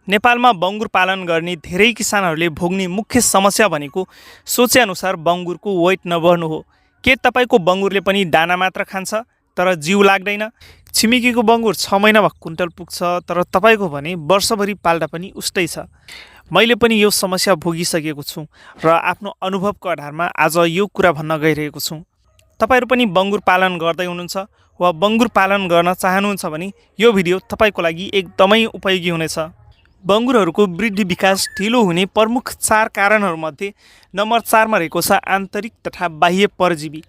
नेपालमा बङ्गुर पालन गर्ने धेरै किसानहरूले भोग्ने मुख्य समस्या भनेको सोचेअनुसार बङ्गुरको वेट नबढ्नु हो। के तपाईँको बङ्गुरले पनि दाना मात्र खान्छ तर जिउ लाग्दैन? छिमेकीको बङ्गुर 6 महिना वा कुन्टल पुग्छ तर तपाईँको भने वर्षभरि पाल्दा पनि उस्तै छ। मैले पनि यो समस्या भोगिसकेको छु र आफ्नो अनुभवको आधारमा आज यो कुरा भन्न गइरहेको छु। तपाईँहरू पनि बङ्गुर पालन गर्दै हुनुहुन्छ वा बङ्गुर पालन गर्न चाहनुहुन्छ भने यो भिडियो तपाईँको लागि एकदमै उपयोगी हुनेछ। बङ्गुरहरूको वृद्धि विकास ढिलो हुने प्रमुख 4 कारणहरूमध्ये नम्बर 4 मा रहेको छ आन्तरिक तथा बाह्य परजीवी।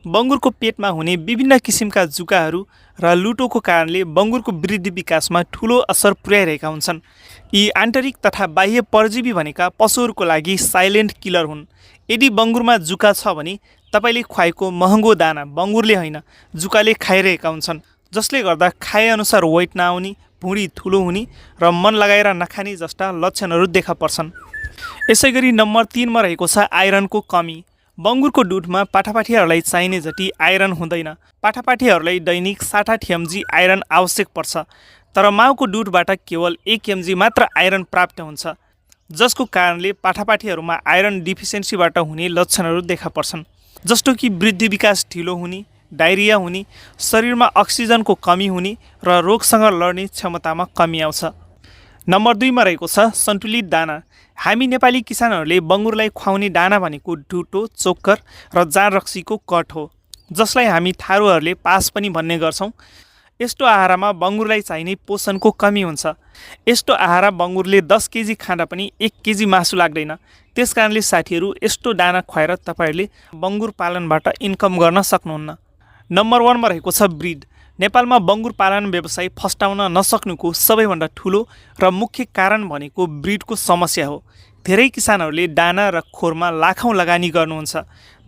बङ्गुरको पेटमा हुने विभिन्न किसिमका जुकाहरू र लुटोको कारणले बङ्गुरको वृद्धि विकासमा ठुलो असर पुर्याइरहेका हुन्छन्। यी आन्तरिक तथा बाह्य परजीवी भनेका पशुहरूको लागि साइलेन्ट किलर हुन्। यदि बङ्गुरमा जुका छ भने तपाईँले खुवाएको महँगो दाना बङ्गुरले होइन जुकाले खाइरहेका हुन्छन्, जसले गर्दा खाएअनुसार वेट नआउने, भुँडी ठुलो हुने र मन लगाएर नखाने जस्ता लक्षणहरू देखा पर्छन्। यसैगरी नम्बर 3 मा रहेको छ आइरनको कमी। बङ्गुरको दुधमा पाठापाठीहरूलाई चाहिने जति आइरन हुँदैन। पाठापाठीहरूलाई दैनिक 60 mg आइरन आवश्यक पर्छ, तर माउको दुधबाट केवल 1 mg मात्र आइरन प्राप्त हुन्छ, जसको कारणले पाठापाठीहरूमा आइरन डिफिसियन्सीबाट हुने लक्षणहरू देखा पर्छन्, जस्तो कि वृद्धि विकास ढिलो हुने, डायरिया हुने, शरीरमा अक्सिजनको कमी हुने र रोगसँग लड्ने क्षमतामा कमी आउँछ। नम्बर 2 मा रहेको छ सन्तुलित दाना। हामी नेपाली किसानहरूले बङ्गुरलाई खुवाउने दाना भनेको ढुटो, चोक्कर र जाँड रक्सीको कट हो, जसलाई हामी थारूहरूले पास पनि भन्ने गर्छौँ। यस्तो आहारमा बङ्गुरलाई चाहिने पोषणको कमी हुन्छ। यस्तो आहार बङ्गुरले 10 केजी खाँदा पनि 1 केजी मासु लाग्दैन। त्यसकारणले साथीहरू, यस्तो दाना खुवाएर तपाईँहरूले बङ्गुर पालनबाट इन्कम गर्न सक्नुहुन्न। नम्बर 1 मा रहेको छ ब्रिड। नेपालमा बङ्गुर पालन व्यवसाय फस्टाउन नसक्नुको सबैभन्दा ठुलो र मुख्य कारण भनेको ब्रिडको समस्या हो। धेरै किसानहरूले दाना र खोरमा लाखौँ लगानी गर्नुहुन्छ,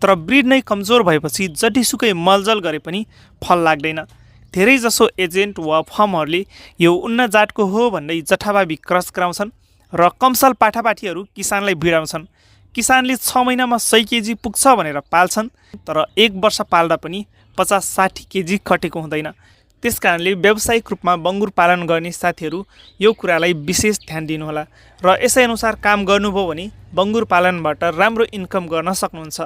तर ब्रिड नै कमजोर भएपछि जतिसुकै मलजल गरे पनि फल लाग्दैन। धेरैजसो एजेन्ट वा फर्महरूले यो उन्नत जातको हो भन्दै जथाभावी क्रस गराउँछन् र कमसल पाठापाठीहरू किसानलाई भिडाउँछन्। किसानले 6 महिनामा 100 केजी पुग्छ भनेर पाल्छन्, तर 1 वर्ष पाल्दा पनि 50-60 केजी कटेको हुँदैन। त्यसकारणले व्यावसायिक रूपमा बङ्गुर पालन गर्ने साथीहरू यो कुरालाई विशेष ध्यान दिनुहोला र यसै अनुसार काम गर्नुभयो भने बङ्गुर पालनबाट राम्रो इन्कम गर्न सक्नुहुन्छ।